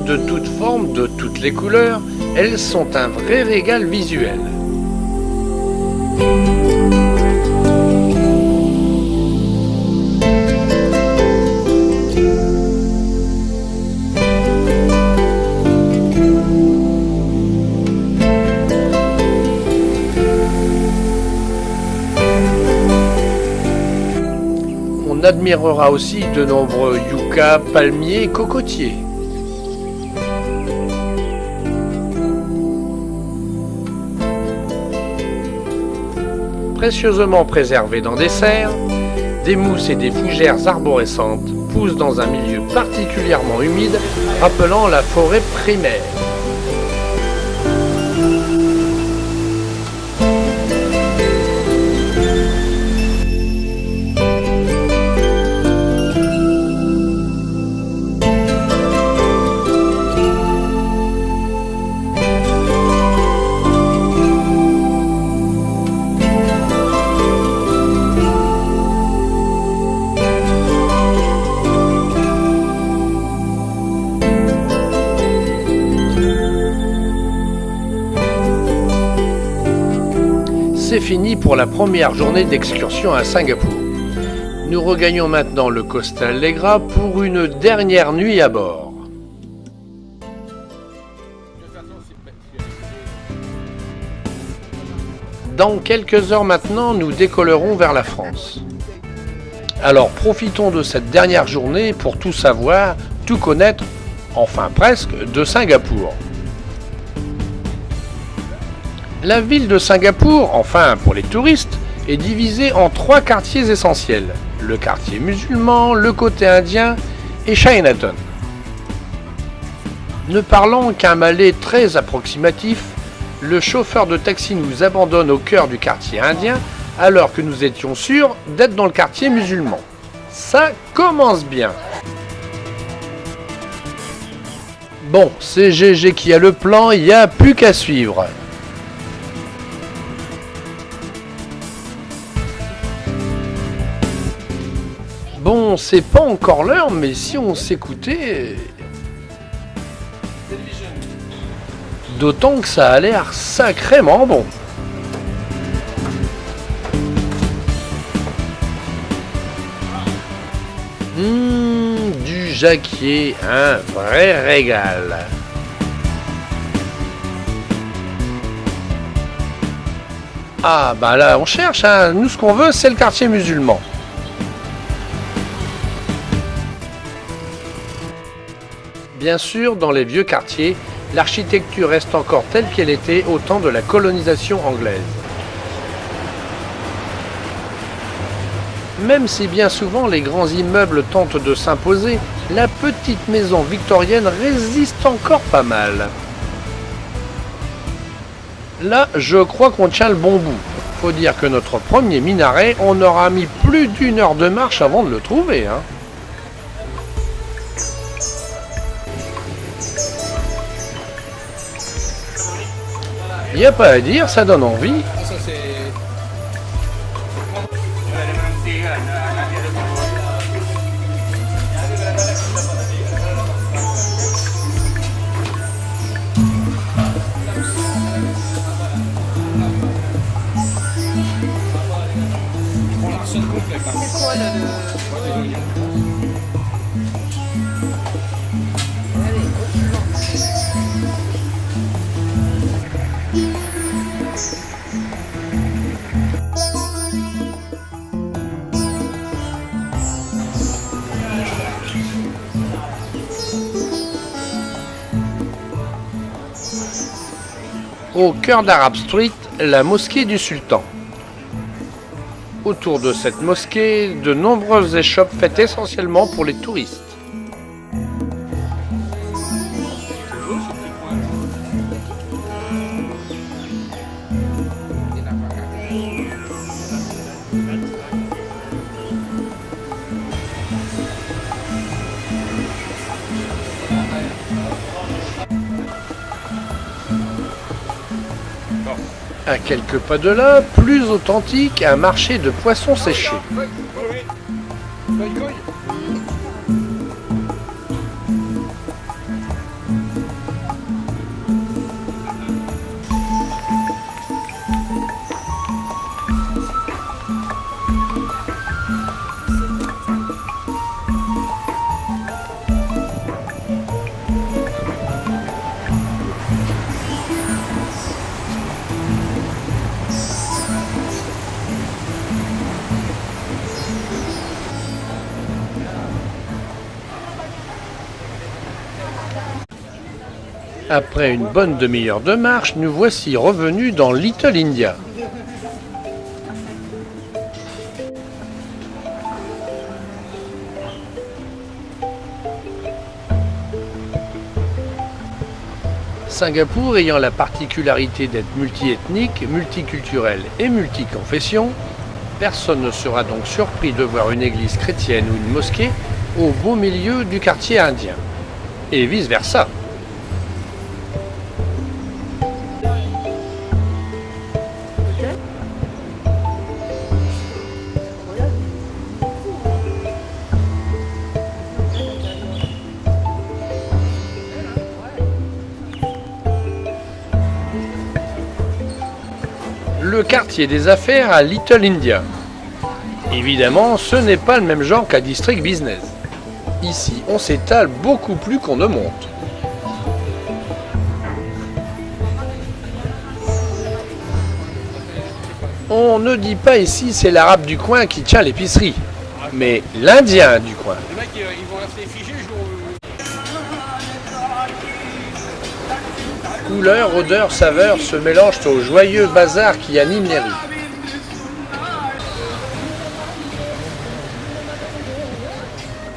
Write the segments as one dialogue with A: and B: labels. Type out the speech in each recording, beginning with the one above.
A: de toutes formes, de toutes les couleurs, elles sont un vrai régal visuel. On admirera aussi de nombreux yuccas, palmiers et cocotiers. Précieusement préservés dans des serres, des mousses et des fougères arborescentes poussent dans un milieu particulièrement humide, rappelant la forêt primaire. C'est fini pour la première journée d'excursion à Singapour. Nous regagnons maintenant le Costa Allegra pour une dernière nuit à bord. Dans quelques heures maintenant, nous décollerons vers la France. Alors profitons de cette dernière journée pour tout savoir, tout connaître, enfin presque, de Singapour. La ville de Singapour, enfin pour les touristes, est divisée en 3 quartiers essentiels. Le quartier musulman, le côté indien et Chinatown. Ne parlant qu'un malais très approximatif, le chauffeur de taxi nous abandonne au cœur du quartier indien alors que nous étions sûrs d'être dans le quartier musulman. Ça commence bien. Bon, c'est GG qui a le plan, il n'y a plus qu'à suivre. Bon, c'est pas encore l'heure, mais si on s'écoutait... D'autant que ça a l'air sacrément bon. Du jacquier, un vrai régal. Ah bah là on cherche, hein. Nous ce qu'on veut c'est le quartier musulman. Bien sûr, dans les vieux quartiers, l'architecture reste encore telle qu'elle était au temps de la colonisation anglaise. Même si bien souvent les grands immeubles tentent de s'imposer, la petite maison victorienne résiste encore pas mal. Là, je crois qu'on tient le bon bout. Faut dire que notre premier minaret, on aura mis plus d'1 heure de marche avant de le trouver, hein. Y a pas à dire, ça donne envie.
B: C'est quoi le...
A: Au cœur d'Arab Street, la mosquée du Sultan. Autour de cette mosquée, de nombreuses échoppes faites essentiellement pour les touristes. À quelques pas de là, plus authentique, un marché de poissons séchés. Après une bonne demi-heure de marche, nous voici revenus dans Little India. Singapour ayant la particularité d'être multiethnique, multiculturel et multiconfession, personne ne sera donc surpris de voir une église chrétienne ou une mosquée au beau milieu du quartier indien. Et vice-versa. Le quartier des affaires à Little India. Évidemment, ce n'est pas le même genre qu'à District Business. Ici, on s'étale beaucoup plus qu'on ne monte. On ne dit pas ici c'est l'arabe du coin qui tient l'épicerie, mais l'indien du coin.
B: Les mecs, ils vont rester figés,
A: Couleurs, odeurs, saveurs se mélangent au joyeux bazar qui anime les rues.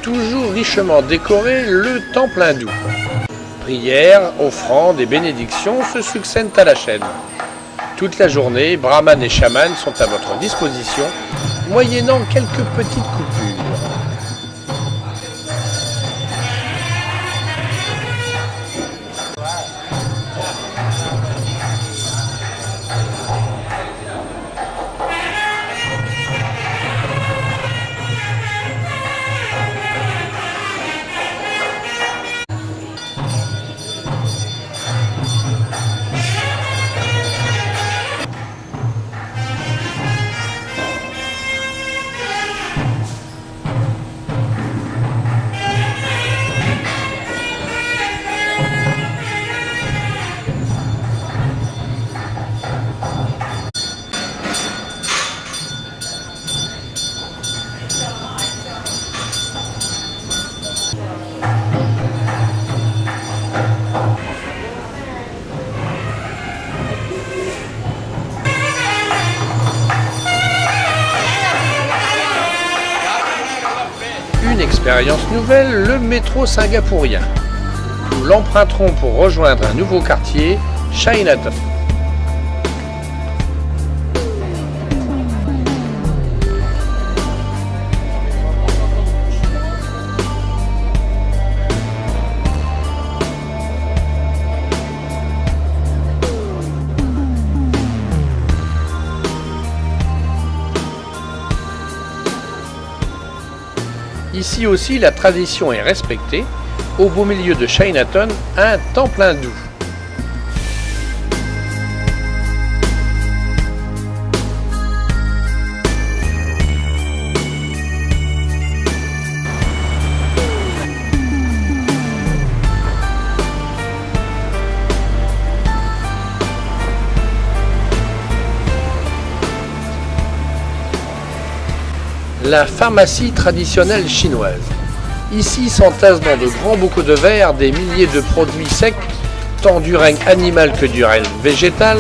A: Toujours richement décoré, le temple hindou. Prières, offrandes et bénédictions se succèdent à la chaîne. Toute la journée, brahmanes et chamans sont à votre disposition, moyennant quelques petites coupures. Une expérience nouvelle, le métro singapourien. Nous l'emprunterons pour rejoindre un nouveau quartier, Chinatown. Ici aussi, la tradition est respectée. Au beau milieu de Chinatown, un temple hindou. La pharmacie traditionnelle chinoise. Ici s'entassent dans de grands bocaux de verre des milliers de produits secs, tant du règne animal que du règne végétal,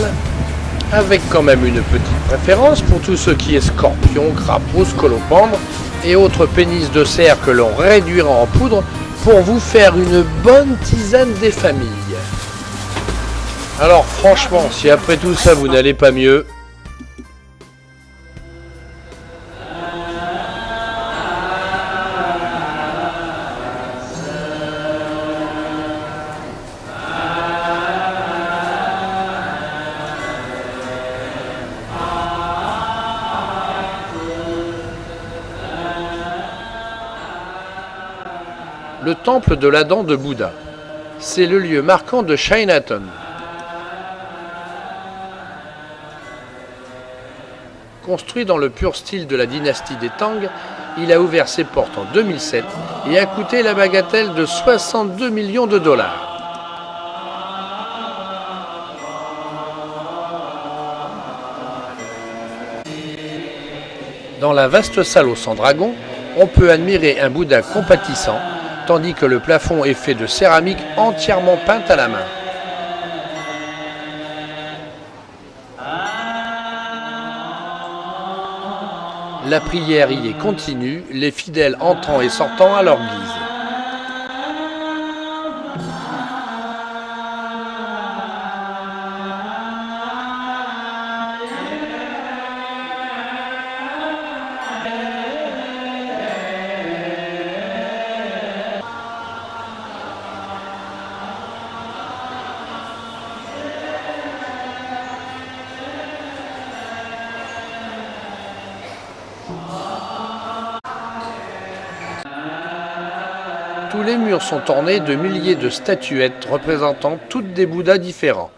A: avec quand même une petite préférence pour tout ce qui est scorpions, crapauds, scolopendres et autres pénis de cerf que l'on réduira en poudre pour vous faire une bonne tisane des familles. Alors franchement, si après tout ça vous n'allez pas mieux, le temple de la dent de Bouddha. C'est le lieu marquant de Chinatown. Construit dans le pur style de la dynastie des Tang, il a ouvert ses portes en 2007 et a coûté la bagatelle de 62 millions de dollars. Dans la vaste salle au sang dragon, on peut admirer un Bouddha compatissant, tandis que le plafond est fait de céramique entièrement peinte à la main. La prière y est continue, les fidèles entrant et sortant à leur guise. Tous les murs sont ornés de milliers de statuettes représentant toutes des Bouddhas différents.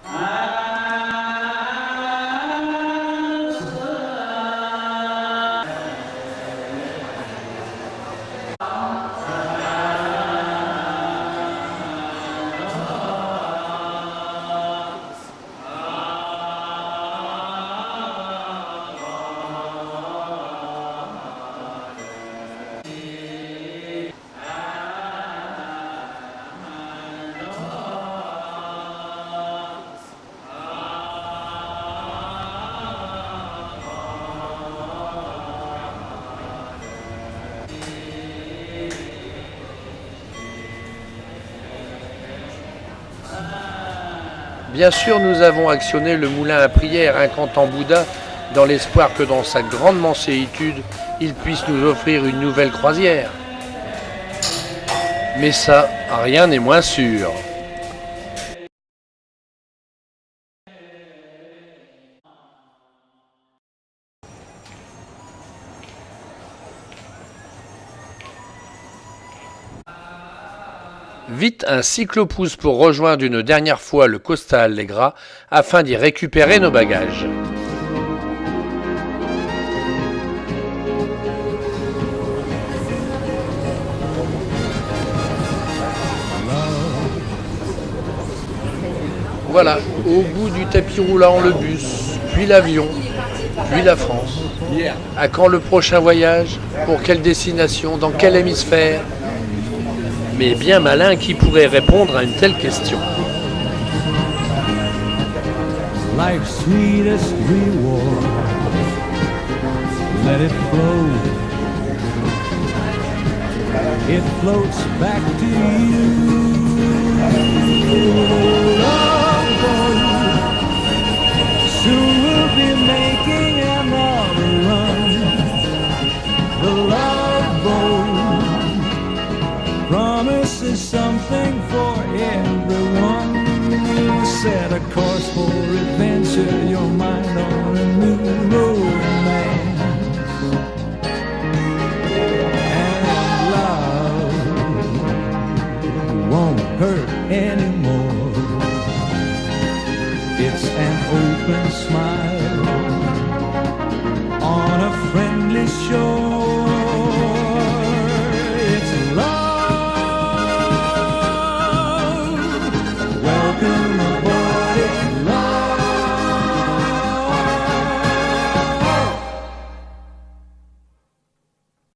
A: Bien sûr, nous avons actionné le moulin à prière incantant Bouddha dans l'espoir que dans sa grande manséitude, il puisse nous offrir une nouvelle croisière. Mais ça, rien n'est moins sûr. Vite un cyclopousse pour rejoindre une dernière fois le Costa Allegra afin d'y récupérer nos bagages. Voilà, au bout du tapis roulant le bus, puis l'avion, puis la France. À quand le prochain voyage? Pour quelle destination? Dans quel hémisphère? Mais bien malin qui pourrait répondre à une telle question.
C: Life's sweetest reward, let it flow. It floats back to you. Love boat, soon we'll be making another run. The love boat promises something for everyone. You set a course for adventure, your mind on a new romance. And love won't hurt anymore. It's an open smile on a friendly shore.